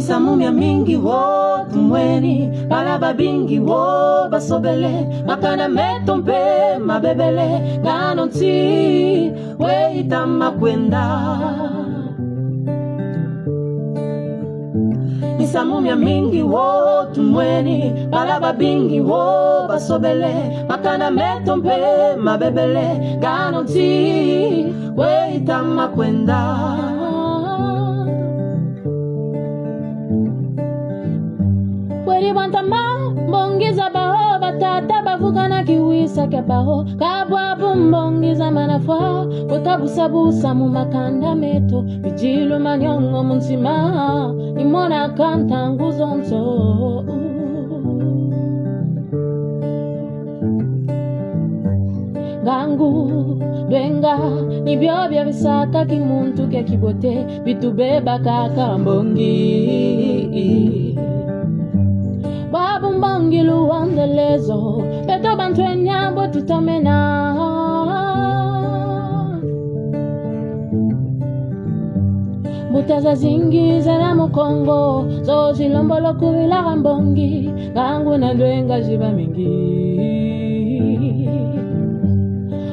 Misamumia mingi wo tumweni, balaba bingi wo basobele, makana metompe mabebele, ganonti weita makwenda. Misamumia mingi wo tumweni, balaba bingi wo basobele, makana metompe mabebele, ganonti weita makwenda. Wantama bongiza baho batata bavugana kiwisa kebaho kabwa bumbongiza manafwa wekabusabusa mu makanda meto bijilo manyongo munzima imona kanta nguzonzo gangu dwenga nibyo bya bisaka kimuntu ke kibote bitubeba kaka mbongi Babu mbangilu wandelezo Peto bantwenya botu tamena Butaza zingi zana mukongo Zoji lombolo kuwila rambongi Gangu na dwenga jiba mingi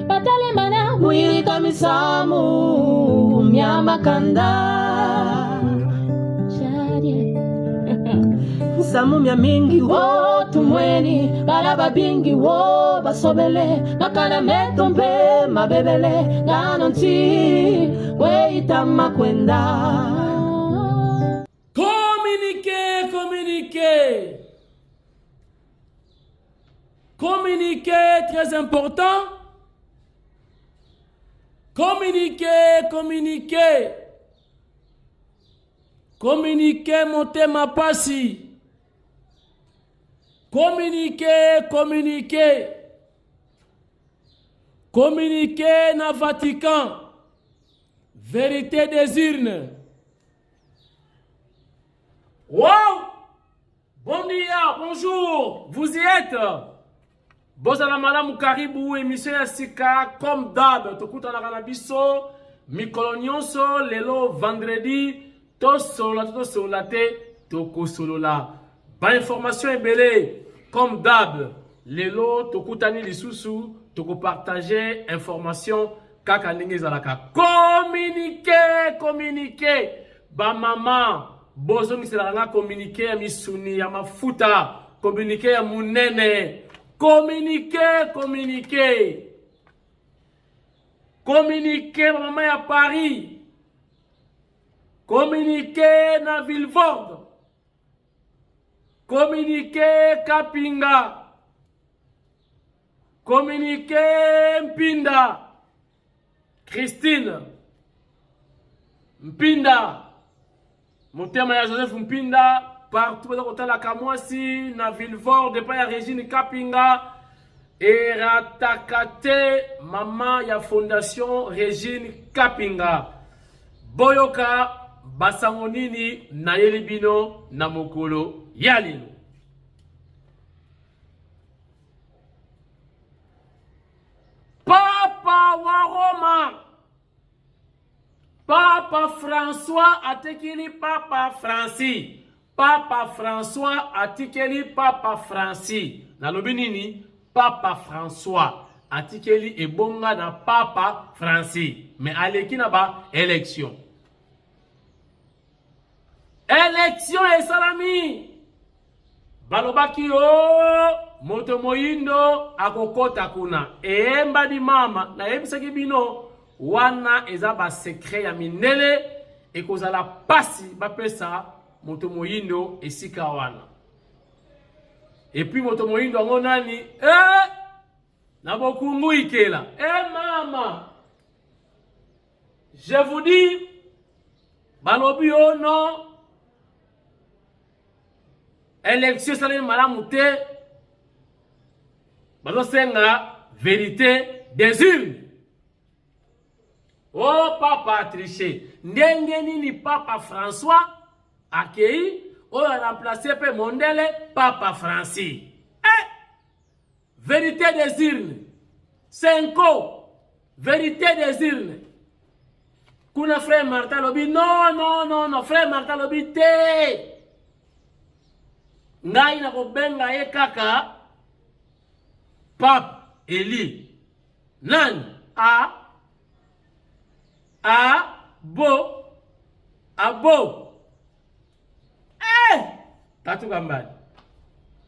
Batale mana Mwiri kamisamu Mnyama kanda Misamumia mingi wo tumweni, balaba bingi wo basobele, makana metompe mabebele, ganonti weita makwenda. Communiquer, communiquer. Communiquer, très important. Communiquer, communiquer. Communiquer, motema pasi. Communiquer, communiquer. Communiquer na Vatican. Vérité des urnes. Wow! Bon dia, bonjour, vous y êtes? Bozala malamu karibu émission ya sika comme d'hab. Tokuta na kanabiso, mikolo nyonso, lelo vendredi, tosolola te, tokosolola. Ba information ebele, comme d'hab, lelo tokutani lisusu, toko partager information kaka ndenge zalaka. Communiquer, communiquer. Ba mama, bozongi selanga communiquer ya misuni ya mafuta, communiquer ya munene. Communiquer, communiquer. Communiquer ba mama ya Paris. Communiquer na Villevorde. Communiquer Kapinga. Communiquer Mpinda. Christine. Mpinda. Motema ya Joseph Mpinda. Partout dans la Kamwasi, na Villevorde, pa ya Régine Kapinga. Et ratakate maman ya Fondation Régine Kapinga. Boyoka basangonini na yelibino na mokolo yalino. Papa wa Roma. Papa François atekili Papa Francis. Papa François atikeli Papa Francis. Nalobi nini? Papa François atikeli ebonga na Papa Francis. Mais aleki na ba élection. Élection et salami. Balobaki o moto moyindo akokota kuna. Emba di mama na ebisaki bino wana eza ba secret ya minele ekozala pasi bapesa moto moyindo esika wana. Et puis moto moyindo ngo nani na bokungu ikela. Mama. Je vous dis balobi o non élection salami malamu te. Bazo senga vérité des urnes. Oh papa triché. Ndenge nini Papa François akei o a remplacé pe mondele Papa Francis. Vérité des urnes. Cinco. Vérité des urnes. Kuna frère Martin lobi non frère Martin lobi te. ngai na kobenga ye kaka Pape Eli. Nani? Abo. Tatu Gambani.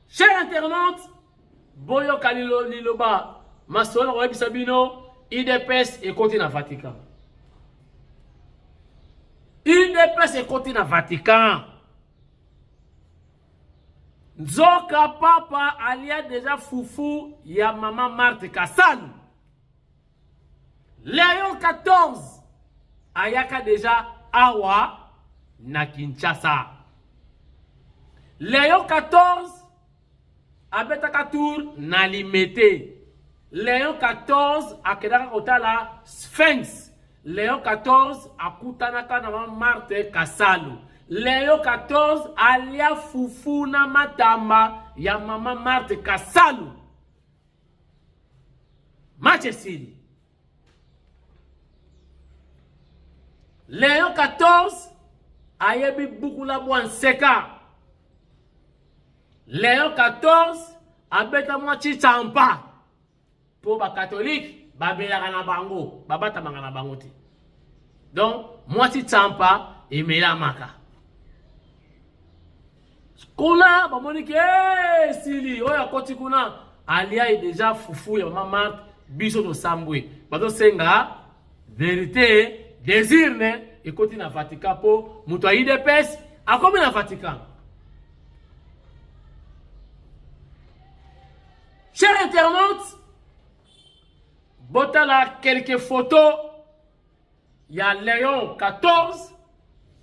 Chers internautes, Boyo Kalilo Liloba, Masolo Web Sabino, IDPS et continue à Vatican. IDPS et continue à Vatican. Nzoka papa alia déjà foufou ya maman Marthe Kassalu. Léon 14 ayaka déjà awa na Kinshasa. Léon 14 abetaka tour na Limete. Léon 14 akedaka kotala Sphinx. Léon 14 akutanaka na maman Marthe Kassalu. Léon 14 alia fufu na matamba ya maman Marthe Kassalu. Machesili. Léon 14 ayebi buku la Bwanseka. Léon 14 abeta mwachi champa. Po ba catholique babelaka na bango, babata na bango ti. Donc mwachi champa emela maka. Kuna bamoni ke sili oya koti kuna alia est déjà foufou ya maman biso to sambwe. Bato senga vérité désir ne ekoti na Vatican po muto a IDPS akomi na Vatican. Chers internautes, botala quelques photos. Il y a Léon 14.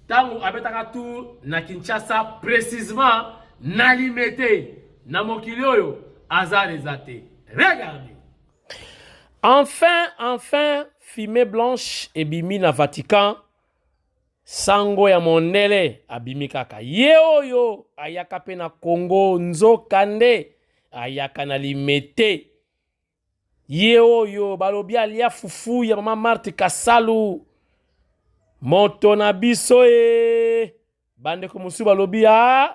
Tango abetaka tour na Kinshasa précisément na Limete na mokili oyo azarezate. Regardez. Enfin, fumée blanche ebimi na Vatican. Sango ya mondele abimi kaka. Ye oyo ayaka pe na Congo nzokande ayaka na Limete. Ye oyo balobi alia fufu ya mama Marthe Kassalu. Moto na biso bandeko musu balobi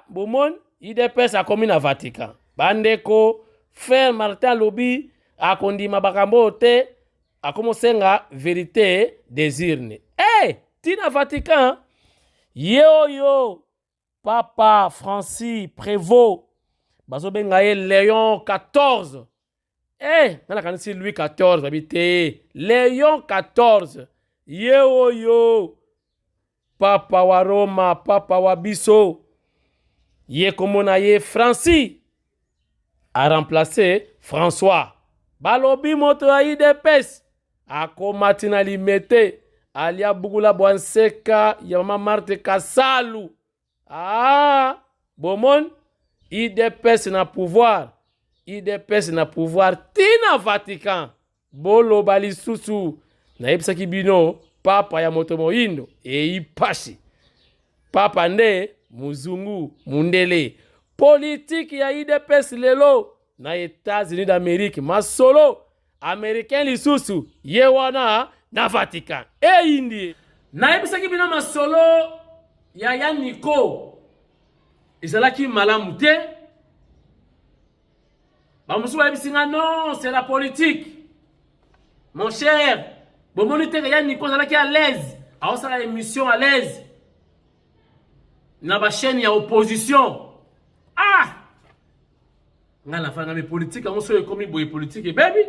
bomon IDPS akomi na Vatican. Bandeko frère Martin lobi akondima bakambo te akomosenga vérité désirne. Tina Vatican yo Papa Francis Prévost bazobenga ye Léon 14. Nana kanisi Louis 14 habité Léon 14. Yo Papa wa Roma, Papa wa biso. Ye komona ye Francis a remplacé François. Balobi moto ya IDPS akomati na Limete alia bugula Bwanseka ya mama Marthe Kassalu. Bomon IDPS na pouvoir. IDPS na pouvoir tina Vatican. Bolo bali susu. Na yebisaki bino papa ya moto moindo ipashi. Papa nde muzungu mundele. Politique ya IDPS lelo na États-Unis d'Amérique masolo américain lisusu yewana na Vatican. Indi na yebisaki bino masolo ya Yaniko ezalaki malamu te. Bamusu bayebisinga non, c'est la politique. Mon cher, bon moniteur Yaniko ezalaki à l'aise. Aosala émission à l'aise. Na ba chaîne ya opposition. Ngana fanga me politique on so ekomi boye politique baby.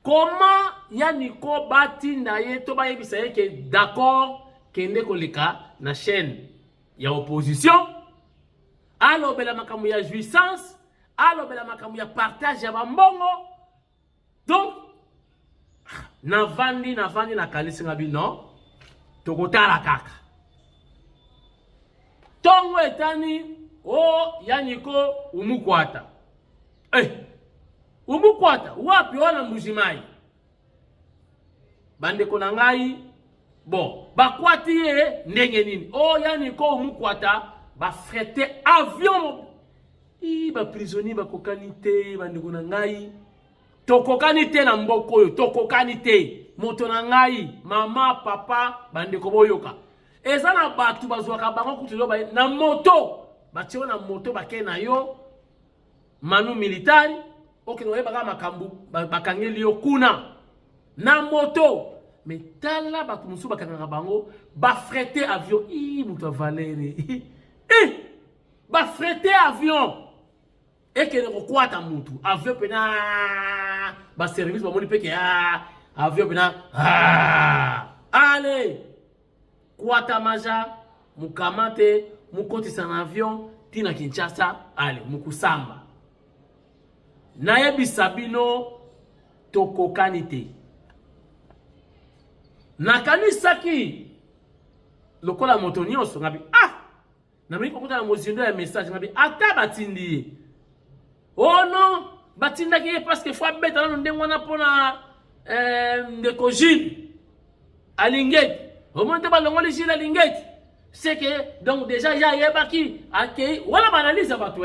Comment Yaniko bati na ye to ba yebisa ye ke d'accord kende koleka na chaîne ya opposition. Alo bela makamu ya jouissance, alo bela makamu ya partage ya bambongo. Donc navandi na kalisi ngabi non tokotala kaka. Tongo etani Yaniko umukwata. Umukwata wapi wana mujimai. Bandeko na ngai bon bakwati ye ndenge nini. Yaniko umukwata ba frete avion. Ba prisonnier ba kokani te bandeko na ngai. Tokokani te na mboko oyo, tokokani te. Moto na ngai, mama, papa, bandeko boyoka. Eza na batu bazwaka bango kutulo ba na moto. batio na moto bake na yo manu militari oke no yeba makambu bakangeli yo kuna na moto metala batu musu bakanga bango ba freter avion muto Valérie ba freter avion eke ne kokwata mutu avion pena ba service ba moni peke avion pena allez kwata maja mukamate mukotisa na avion tina Kinshasa allez mukusamba nayebisa bino tokokani te nakanisaki lokola moto nyonso ngabi namoni kokota na mozindo ya message ngabi ata batindi oh non batindaki ye parce que fois beta na ndenge wana pona ndeko Gilles alingeti omonte balongoli Gilles alingeti c'est que donc déjà ya yebaki akei wala banalise bato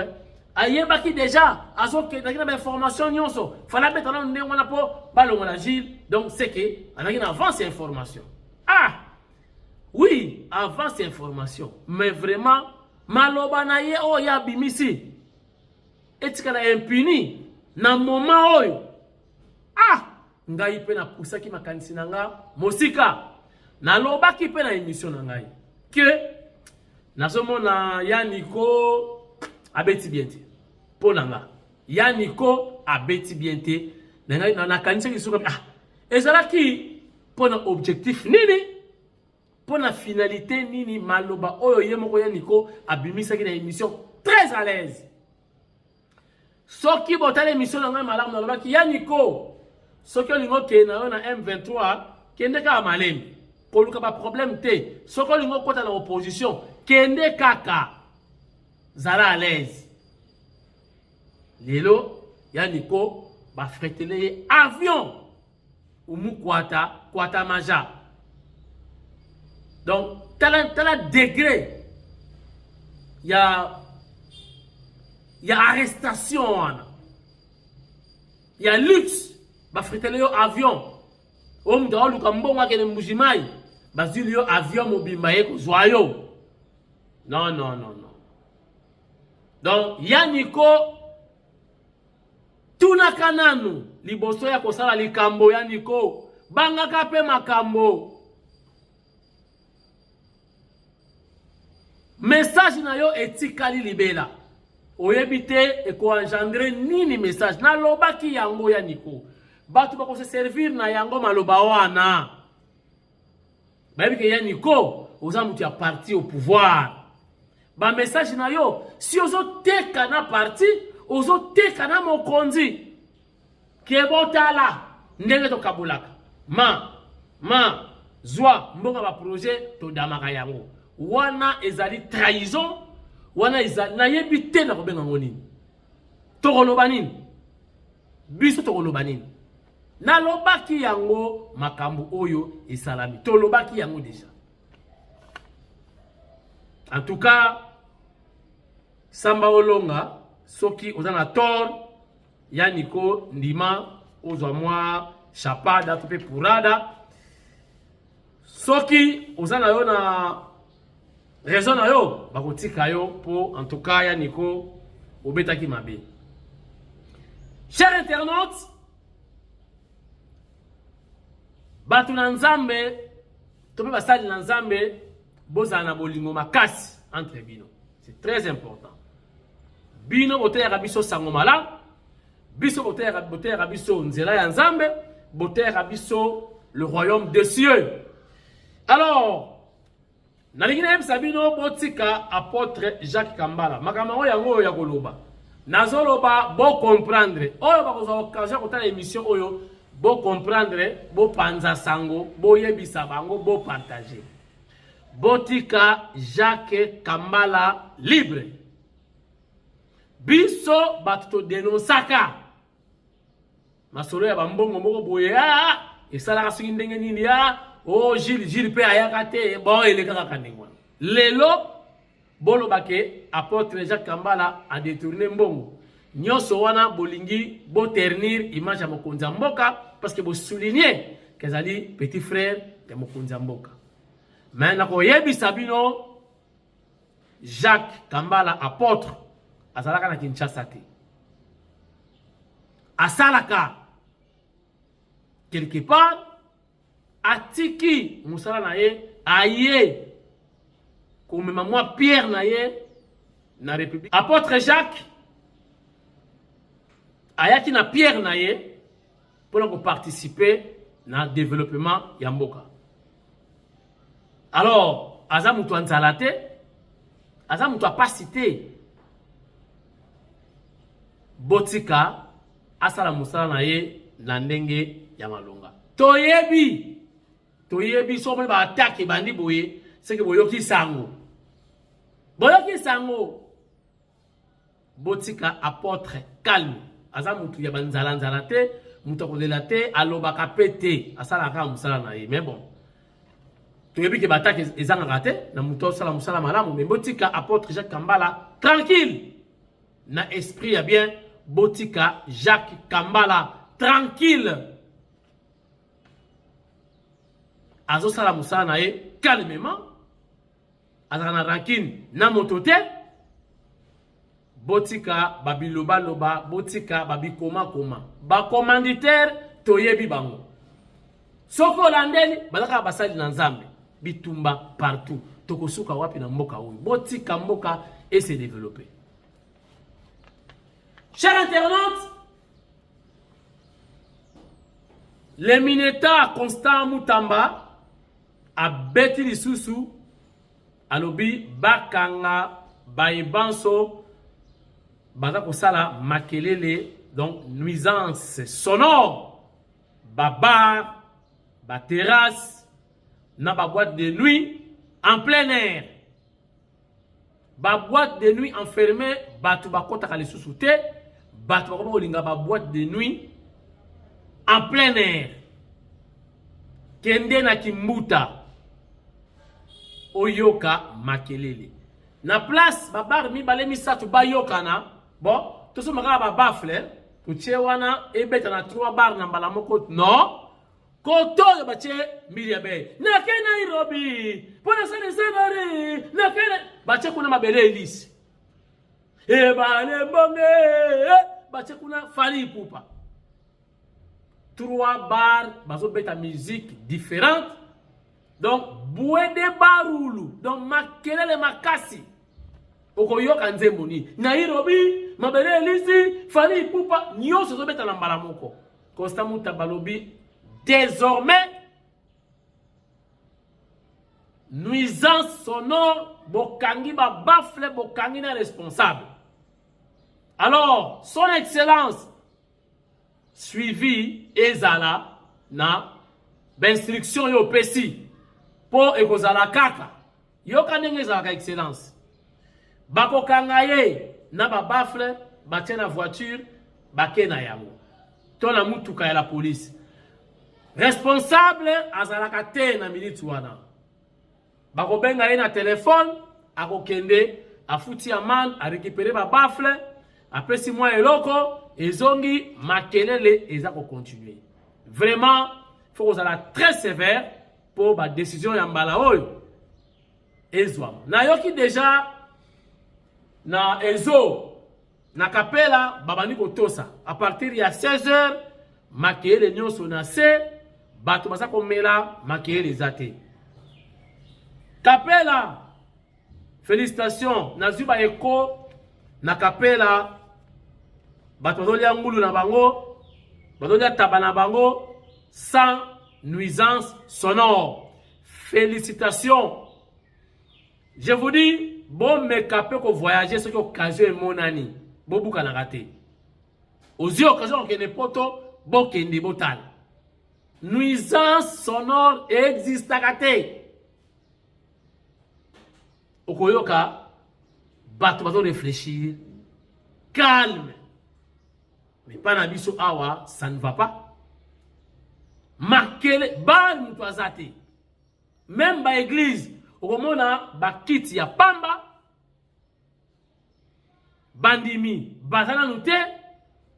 ayebaki déjà azoke nakina ba information nyonso fala beta na ndenge wana po balongola Gilles donc c'est que anakina avance information oui avance information mais vraiment maloba na ye o ya bimisi etikala impuni na moment oyo ngai pe na pusaki makanisi na nga mosika na lobaki pe na émission na ngai que nazomona Yaniko abeti bien te pona nga Yaniko abeti bien te na ngai na kanisi kisuka ezalaki pona objectif nini pona finalité nini maloba oyo yemoko Yaniko abimisaki na émission très à l'aise soki botale émission na ngai malamu na lobaki Yaniko soki olingo ke na yo na M23 kende ka malemi koluka ba problème te soki olingo kota na opposition kende kaka zala à l'aise lelo Yaniko ba fretele avion umu kwata maja donc tala degré ya arrestation ya luxe ba fretele yo avion mda luka mbongo akene mbujimai bazili yo avion mobimba ye kozwa yo non donc Yaniko tunaka nanu liboso ya kosala likambo Yaniko bangaka pe makambo message na yo etikali libela oyebite eko engendre nini message na lobaki yango Yaniko batu bako se servir na yango maloba wana bayebi ke Yaniko oza mutu ya parti au pouvoir ba message na yo si ozo teka na parti ozo teka na mokonzi ke botala ndenge to kabulaka ma zwa mbonga ba projet to damaka yango wana ezali trahison wana ezali na yebite na kobenga ngonini to koloba nini biso to koloba nini na lobaki yango makambu oyo esalami to lobaki yango déjà en tout cas Samba Olonga soki ozana tort Yaniko ndima ozwa mwa chapada to pe purada soki ozana yo na raison na yo bakotika yo po en tout cas Yaniko obetaki mabe. Chers internautes, batu na nzambe to pe basali na nzambe bozana bolingo makasi entre bino, c'est très important. Bino botera biso sango mala biso botera biso nzela ya nzambe botera biso le royaume des cieux. Alors nalingina sabino botika apôtre Jacques Kambala makambo yango ya koloba nazoloba bo comprendre oyo bakozwa occasion kotala émission oyo bo comprendre bo panza sango bo yebisa bango bo partager botika Jacques Kambala libre biso batuto denosaka masolo ya bambongo moko boye esalaka soki ndenge nini Gilles pe ayaka te bon elekaka kanengwa lelo bolobake apôtre Jacques Kambala a détourné mbongo nyonso wana bolingi bo ternir image ya mokonzi mboka parce que bo souligner kezali petit frère de mokonzi mboka mais na koyebisa bino Jacques Kambala apôtre azalaka na Kinshasa te. Asalaka quelque part atiki musala na ye aye komema mwa Pierre na ye na République. Apôtre Jacques ayaki na Pierre na ye pour participer na développement ya mboka. Alors aza mutu anzala te, aza mutu apasi te. Botika asala musala na ye na ndenge ya malonga. Toyebi so ba attaque bandi boye, c'est que boyoki sango. Boyoki sango. Botika apôtre calme. Aza mutu ya banzala nzala te, mutu kolela te, alobaka pete, asala ka musala na ye. Mais bon. Toyebi ke bataki ezanga rate, na mutu sala musala malamu, mais botika apôtre Jacques Kambala tranquille. Na esprit ya bien, botika Jacques Kambala tranquille. Azo sala musala na ye calmement. Azana rancune na motote. Botika babiloba loba, botika babikoma koma. Ba commanditaire toyebi bango. Soko landeli balaka basali na nzambe. Bitumba partout. Tokosuka wapi na mboka oyo. Botika mboka et se développer. Chers internautes, l'éminenta Constant Mutamba a beti lisusu alobi bakanga baibanso baza kosala makelele, donc nuisance sonore, babar, ba terrasse, na ba boîte de nuit en plein air. Ba boîte de nuit enfermée, batu bakota ka lisusu te, batu bakoma olinga ba boîte de nuit en plein air. Kende na Kimbuta oyoka makelele. Na place babar mi bale misatu bayoka na bon to so maka ba bafle to chewana ebeta na 3 bar na mbala moko no koto yo bache miliabe na ke Nairobi pona sane sanare na ke bache kuna mabele elisi e bale bonge bache kuna Fally Ipupa 3 bars bazo beta musique différente. Donc Bouede Barulu, donc makelele makasi. Okoyoka nzemboni. Nairobi, mabele elisi, Fally Ipupa, nyonso zo beta na mbala moko. Constant Mutamba lobi désormais nuisance sonore bokangi ba bafle bokangi na responsable. Alors, son excellence suivi ezala na instruction yo pesi po ekozala kaka yoka ndenge ezalaka excellence bakokanga ye na ba bafle batie na voiture bake na yango to na mutuka ya la police responsable azalaka te na minute wana bakobenga ye na telefone akokende afuti amende a récupérer ba bafle après 6 mois eloko ezongi makelele eza ko continuer. Vraiment faut que ça très sévère pour ba décision ya mbala oyo ezwa. Na yoki déjà na ezo na kapela babani ko tosa à partir ya 16h makelele nyonso na se bato basa ko mela makelele zate. Kapela félicitations na zuba eko na kapela bato bazolia ngulu na bango, bazolia taba na bango, sans nuisance sonore. Félicitations. Je vous dis, bon me capé ko voyager ce qui occasion est mon année. Bon bouka na raté. Aux yeux occasion que ne poto, bon kende botal. Nuisance sonore existe à raté. Okoyoka, bato bazo réfléchir, calme. Mais pas na biso awa, ça ne va pas. Makele, ba mutu azate. Même ba église, okomona ba kiti ya pamba, bandimi, bazana nute,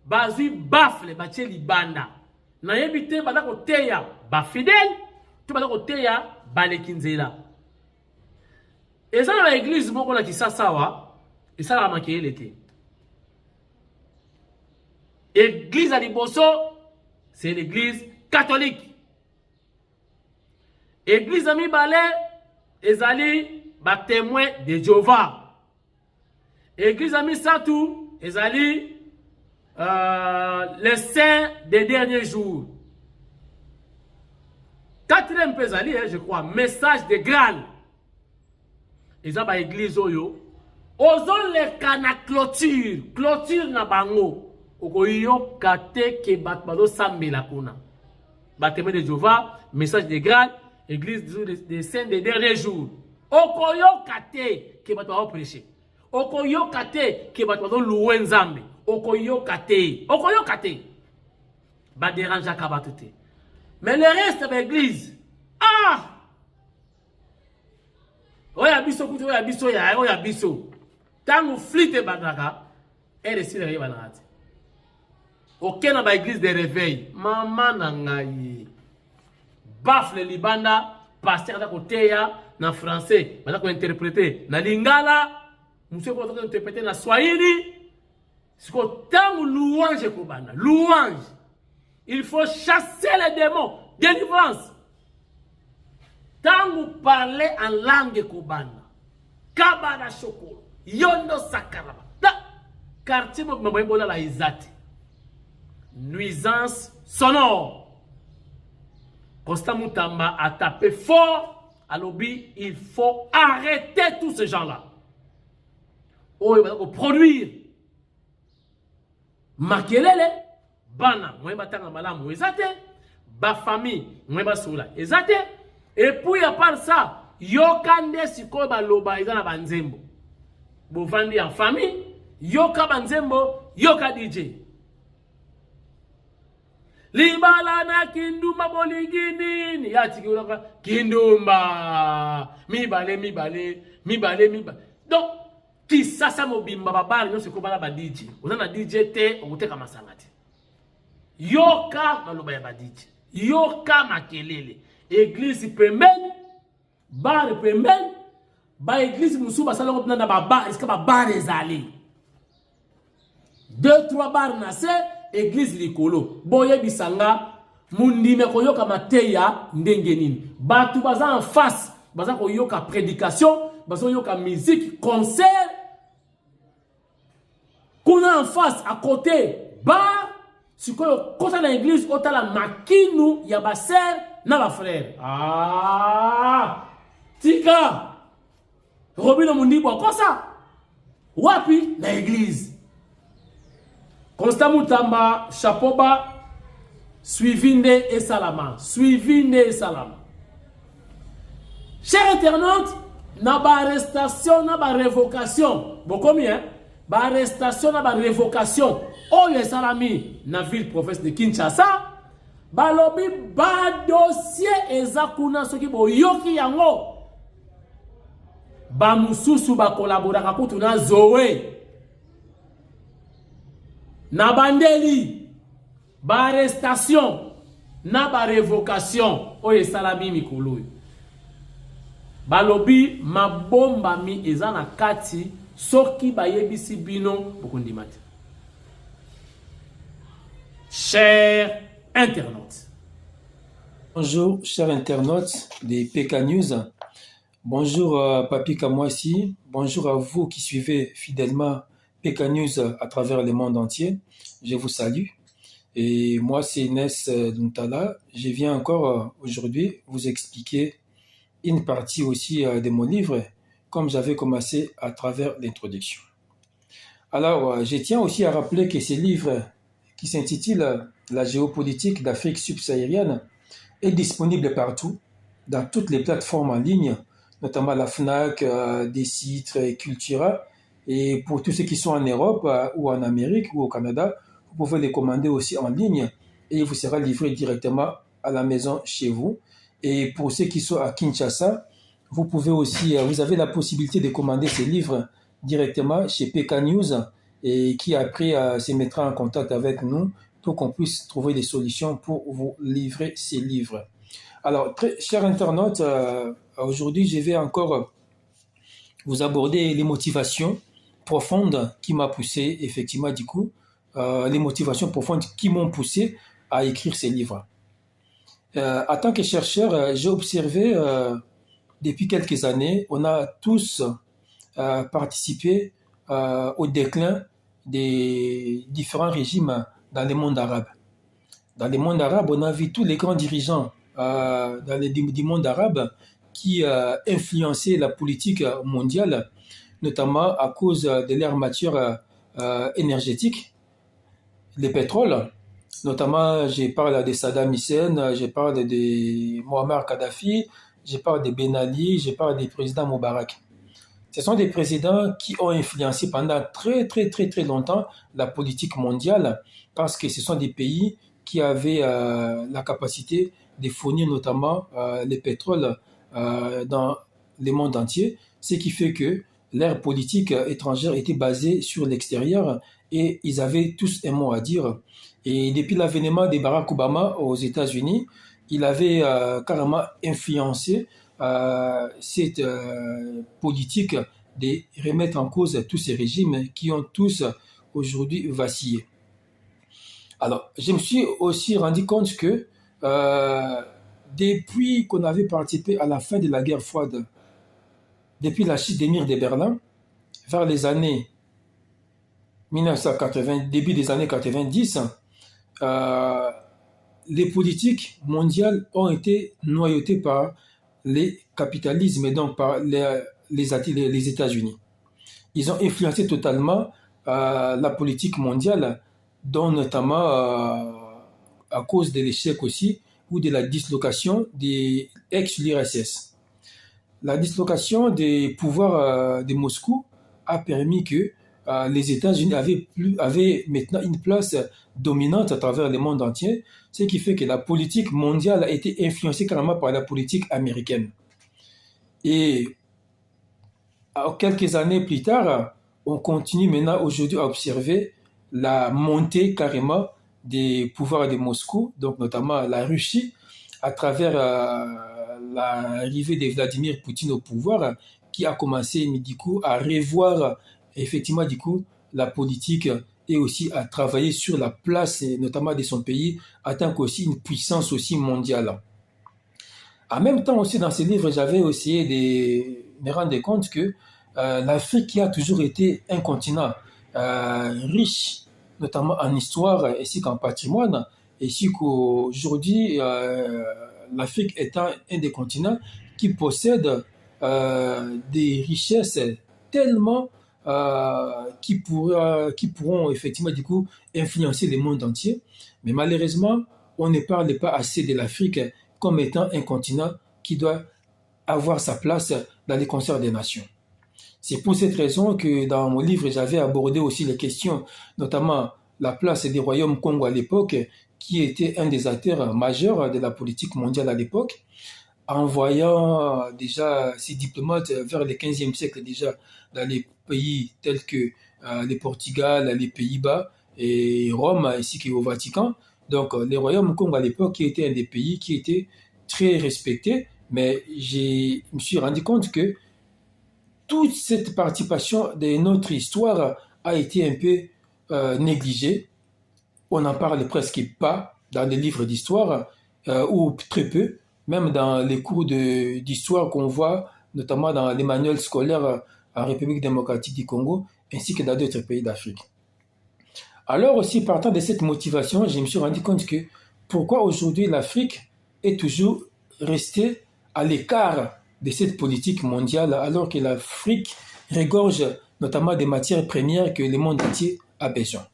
bazui bafle, bache libanda. Na yebite badako teya ba fidèle, tu badako teya ba lekinzela. Et ça, dans l'église, bon, on a dit ça, et ça, la manqué, il était. Église à Liboso, c'est l'église catholique. Église à Mibale, ezali ba témoin de Jéhovah. Église à Misatou, ezali les saints des derniers jours. Quatrième pesali, je crois, message de Graal. Eza ba église oyo. Ozon le kana clôture na bango. Okoyo kate ke batbado sambela kuna. Ba témoin de Jéhovah, message de Graal, église des saints des derniers jours. Okoyo kate ke batbado prêcher. Okoyo kate ke batbado louer nzambe. Okoyo kate. Ba dérange akabatute. Mais le reste de l'église, oya biso kutu oya biso ya oya biso. Tangu flite badaka, elle est sirée banati. Aucun dans l'église de réveil, maman nangayi. Bafle libanda, pasteur da côté ya na français, bana ko interpréter na lingala, monsieur ko interpréter na swahili. Siko tangu louange ko bana, louange. Il faut chasser les démons. Délivrance. Tangu parler en langue kubana. Kabana shoko. Yondo sakaraba. Quartier mabembola la izati. Nuisance sonore. Constant Moutamba a tapé fort à l'objet. Il faut arrêter tous ces gens-là. Oh, il va produire. Makelele. Bana, moi batanga malamu ezate, ba famille, moi basula ezate, et puis à part ça, yokande siko ba loba ezana banzembo. Bo vandi en famille, yoka banzembo, yoka DJ. Libala na kindumba bolingini, ni yatiki ulaka kindumba, mibale. Donc, qui ça mobimba babali, non siko bala ba DJ. Ozana DJ te, okuteka masangati. Yoka maloba ya baditi. Yoka makelele. Église pemben. Bar pemben. Ba église musuba salongo tuna ba bar. Est-ce que ba bar ezali? 2-3 bar nase. Église likolo. Boye bisanga. Mundime koyoka mateya ndenge nini. Batu baza en face. Baza koyoka prédication. Baza koyoka musique. Concert. Kuna en face. À côté. Bar. Si vous avez dans l'église, vous avez la makinu, il y a des sœurs, na ba frère. Tika. Robino mundi bo comme ça. Wapi na l'église. Constant Moutamba, chapeau bas, suivinde et salama. Chers internautes, na ba arrestation, na ba révocation. Bon combien? Ba arrestation, na ba révocation. Oh les salami na ville province de Kinshasa balobi ba dossier ezakuna soki boyoki yango ba mususu ba collaboraka kutu na Zoé na bandeli ba arrestation na ba révocation oh les salami mikolo balobi mabomba mi ezana kati soki ba yebisi bino bokundimati. Chers internautes. Bonjour, chers internautes des PK News. Bonjour, Papi Kamwasi. Bonjour à vous qui suivez fidèlement PK News à travers le monde entier. Je vous salue. Et moi, c'est Ness Duntala. Je viens encore aujourd'hui vous expliquer une partie aussi de mon livre, comme j'avais commencé à travers l'introduction. Alors, je tiens aussi à rappeler que ce livre qui s'intitule La géopolitique d'Afrique subsaharienne est disponible partout, dans toutes les plateformes en ligne, notamment la FNAC, des sites Cultura. Et pour tous ceux qui sont en Europe ou en Amérique ou au Canada, vous pouvez les commander aussi en ligne et il vous sera livré directement à la maison chez vous. Et pour ceux qui sont à Kinshasa, vous pouvez aussi, vous avez la possibilité de commander ces livres directement chez PK News et qui après se mettra en contact avec nous pour qu'on puisse trouver des solutions pour vous livrer ces livres. Alors, chers internautes, aujourd'hui, je vais encore vous abordez les motivations profondes qui m'ont poussé, effectivement, du coup, les motivations profondes qui m'ont poussé à écrire ces livres. En tant que chercheur, j'ai observé depuis quelques années, on a tous participé au déclin des différents régimes dans le monde arabe. Dans le monde arabe, on a vu tous les grands dirigeants du monde arabe qui influençaient la politique mondiale, notamment à cause de leur matière énergétique, le pétrole. Notamment, je parle de Saddam Hussein, je parle de Muammar Kadhafi, je parle de Ben Ali, je parle du président Moubarak. Ce sont des présidents qui ont influencé pendant très longtemps la politique mondiale parce que ce sont des pays qui avaient la capacité de fournir notamment le pétrole dans le monde entier, ce qui fait que leur politique étrangère était basée sur l'extérieur et ils avaient tous un mot à dire. Et depuis l'avènement de Barack Obama aux États-Unis, il avait carrément influencé cette politique de remettre en cause tous ces régimes qui ont tous aujourd'hui vacillé. Alors, je me suis aussi rendu compte que depuis qu'on avait participé à la fin de la guerre froide, depuis la chute des murs de Berlin, vers les années 1980, début des années 90, les politiques mondiales ont été noyautées par les capitalismes et donc par les États-Unis. Ils ont influencé totalement la politique mondiale, dont notamment à cause de l'échec aussi ou de la dislocation des ex-URSS. La dislocation des pouvoirs de Moscou a permis que les États-Unis avaient maintenant une place dominante à travers le monde entier, ce qui fait que la politique mondiale a été influencée carrément par la politique américaine. Et quelques années plus tard, on continue maintenant aujourd'hui à observer la montée carrément des pouvoirs de Moscou, donc notamment la Russie, à travers l'arrivée de Vladimir Poutine au pouvoir, qui a commencé du coup à revoir effectivement du coup la politique et aussi à travailler sur la place notamment de son pays en tant qu'aussi une puissance aussi mondiale. En même temps aussi dans ce livre, j'avais essayé de me rendre compte que l'Afrique qui a toujours été un continent riche, notamment en histoire ainsi qu'en patrimoine, ainsi qu'aujourd'hui l'Afrique étant un des continents qui possède des richesses tellement qui pourront effectivement du coup influencer le monde entier. Mais malheureusement, on ne parle pas assez de l'Afrique comme étant un continent qui doit avoir sa place dans les concerts des nations. C'est pour cette raison que dans mon livre, j'avais abordé aussi les questions, notamment la place des royaumes Congo à l'époque, qui était un des acteurs majeurs de la politique mondiale à l'époque, envoyant déjà ces diplomates vers le 15e siècle déjà dans les pays tels que le Portugal, les Pays-Bas et Rome, ainsi qu'au Vatican. Donc les royaumes Congo à l'époque qui était un des pays qui était très respecté, mais je me suis rendu compte que toute cette participation de notre histoire a été un peu négligée. On n'en parle presque pas dans les livres d'histoire, ou très peu, même dans les cours d'histoire qu'on voit, notamment dans les manuels scolaires en République démocratique du Congo, ainsi que dans d'autres pays d'Afrique. Alors aussi, partant de cette motivation, je me suis rendu compte que pourquoi aujourd'hui l'Afrique est toujours restée à l'écart de cette politique mondiale, alors que l'Afrique regorge notamment des matières premières que le monde entier a besoin.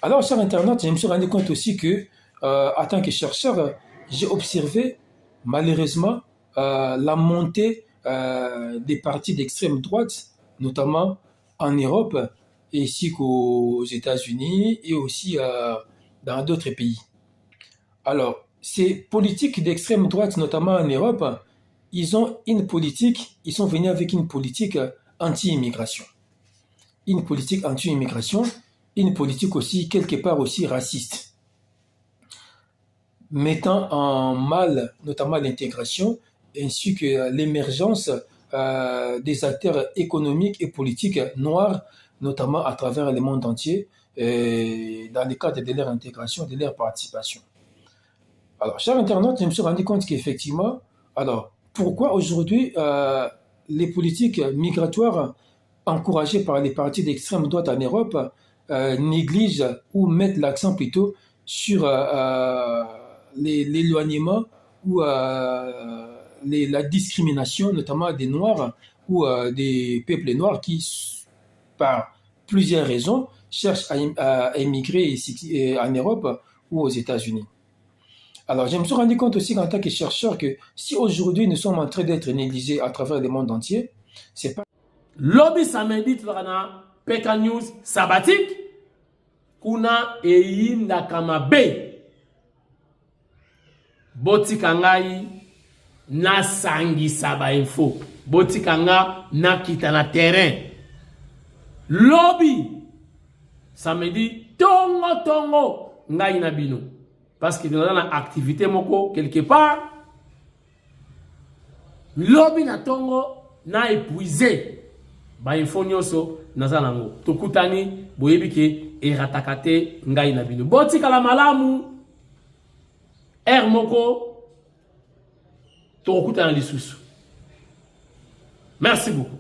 Alors, sur Internet, je me suis rendu compte aussi que, en tant que chercheur, j'ai observé malheureusement la montée des partis d'extrême droite, notamment en Europe, ainsi qu'aux États-Unis et aussi dans d'autres pays. Alors, ces politiques d'extrême droite, notamment en Europe, ils sont venus avec une politique anti-immigration. Une politique anti-immigration, une politique aussi, quelque part aussi raciste, mettant en mal notamment l'intégration ainsi que l'émergence des acteurs économiques et politiques noirs, notamment à travers le monde entier, dans le cadre de leur intégration, de leur participation. Alors, chers internautes, je me suis rendu compte qu'effectivement, alors, pourquoi aujourd'hui les politiques migratoires encouragées par les partis d'extrême droite en Europe négligent ou mettent l'accent plutôt sur l'éloignement ou la discrimination, notamment des Noirs ou des peuples noirs qui, par plusieurs raisons, cherchent à émigrer ici, en Europe ou aux États-Unis. Alors, je me suis rendu compte aussi en tant que chercheur que si aujourd'hui nous sommes en train d'être négligés à travers le monde entier, c'est pas... Lobby samedi tulana PK News sabbatique kuna eyinda kama be botika ngai na sangisa ba info botika nga na kita na terrain lobby samedi tongo ngai na bino parce que nous avons une activité moko quelque part lobby na tongo na épuisé ba info nyonso naza nango tokutani boyebi ke eratakate ngai na bino botika la malamu moko tokutana lisusu merci beaucoup.